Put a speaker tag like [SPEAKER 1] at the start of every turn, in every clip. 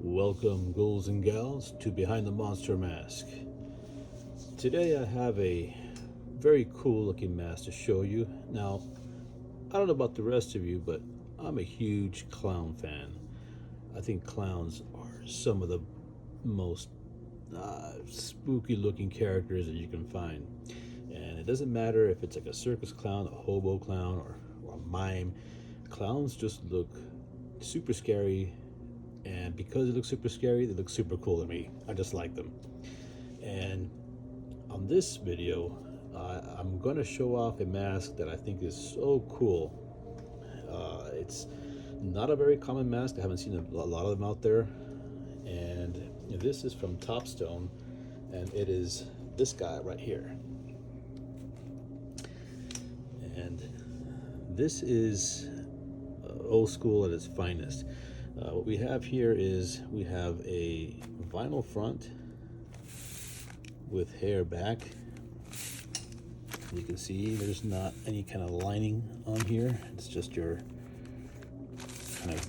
[SPEAKER 1] Welcome, ghouls and gals, to Behind the Monster Mask. Today I have a very cool looking mask to show you. Now, I don't know about the rest of you, but I'm a huge clown fan. I think clowns are some of the most spooky looking characters that you can find. And it doesn't matter if it's like a circus clown, a hobo clown, or a mime. Clowns just look super scary, and because they look super scary, they look super cool to me. I just like them. And on this video, I'm going to show off a mask that I think is so cool. It's not a very common mask. I haven't seen a lot of them out there. And this is from Topstone, and it is this guy right here. And this is old school at its finest. What we have here is we have a vinyl front with hair back. You can see there's not any kind of lining on here. It's just your kind of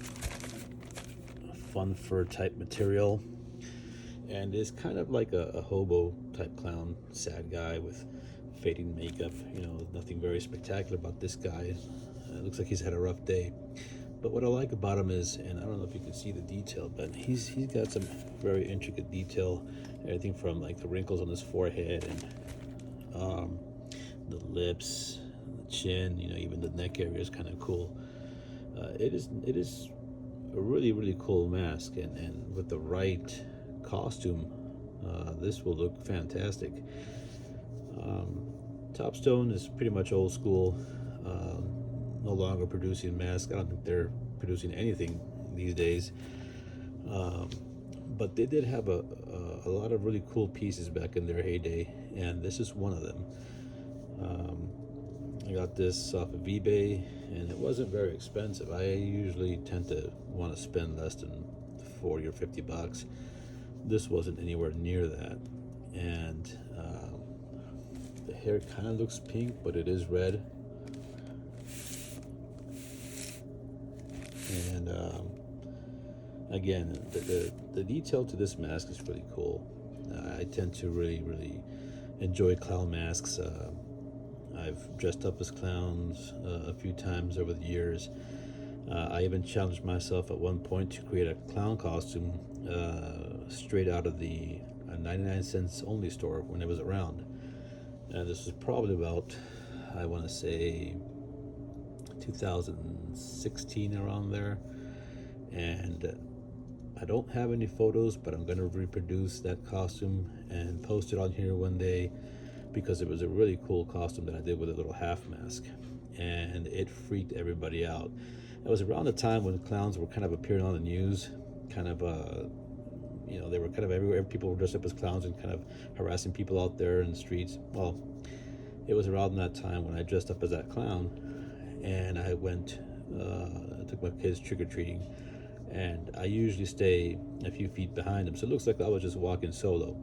[SPEAKER 1] fun fur type material. And it's kind of like a hobo type clown, sad guy with fading makeup. Nothing very spectacular about this guy. It looks like he's had a rough day. But what I like about him is, and I don't know if you can see the detail, but he's got some very intricate detail. Everything from like the wrinkles on his forehead and the lips, the chin. Even the neck area is kind of cool. It is a really cool mask, and with the right costume, this will look fantastic. Topstone is pretty much old school. No longer producing masks. I don't think they're producing anything these days. But they did have a lot of really cool pieces back in their heyday, and this is one of them. I got this off of eBay, and it wasn't very expensive. I usually tend to want to spend less than 40 or 50 bucks. This wasn't anywhere near that. And the hair kind of looks pink, but it is red. And again, the detail to this mask is really cool. I tend to really enjoy clown masks. I've dressed up as clowns a few times over the years. I even challenged myself at one point to create a clown costume straight out of the 99 cents only store when it was around. And this was probably about, I want to say, 2016, around there. And I don't have any photos, but I'm going to reproduce that costume and post it on here one day, because it was a really cool costume that I did with a little half mask, and it freaked everybody out. It was around the time when clowns were kind of appearing on the news, kind of they were kind of everywhere. People were dressed up as clowns and kind of harassing people out there in the streets. Well, it was around that time when I dressed up as that clown, and I went, I took my kids trick-or-treating, and I usually stay a few feet behind them, so it looks like I was just walking solo.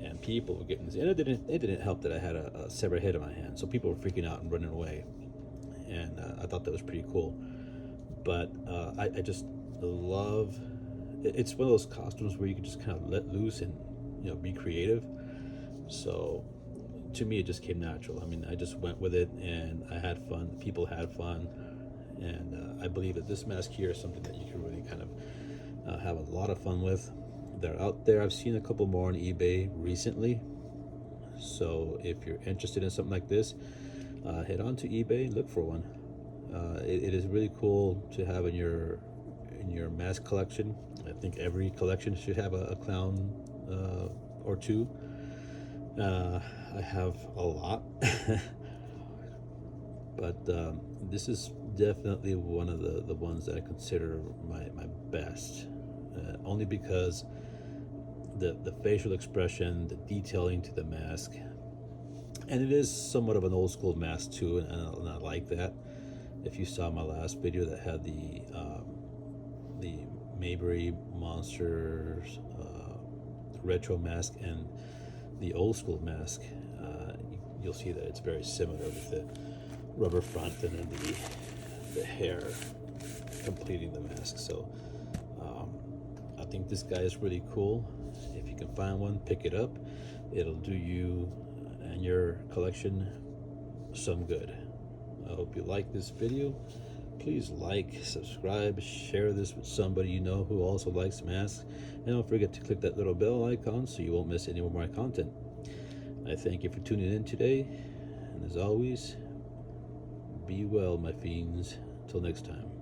[SPEAKER 1] And people were getting, and it didn't help that I had a severed head in my hand, so people were freaking out and running away. And I thought that was pretty cool. But I just love, it's one of those costumes where you can just kind of let loose and be creative. So to me, it just came natural. I mean, I just went with it, and I had fun. The people had fun, and I believe that this mask here is something that you can really kind of have a lot of fun with. They're out there. I've seen a couple more on eBay recently. So if you're interested in something like this, head on to eBay, look for one. It is really cool to have in your mask collection. I think every collection should have a clown or two. I have a lot. But this is definitely one of the ones that I consider my best. Only because the facial expression, the detailing to the mask, and it is somewhat of an old school mask too, and I like that. If you saw my last video that had the Mayberry Monsters retro mask and the old school mask, you'll see that it's very similar with the rubber front and then the hair completing the mask. So think this guy is really cool. If you can find one, pick it up. It'll do you and your collection some good. I hope you like this video. Please like, subscribe, share this with somebody you know who also likes masks, and don't forget to click that little bell icon so you won't miss any more of my content. I thank you for tuning in today, and as always, be well, my fiends. Till next time.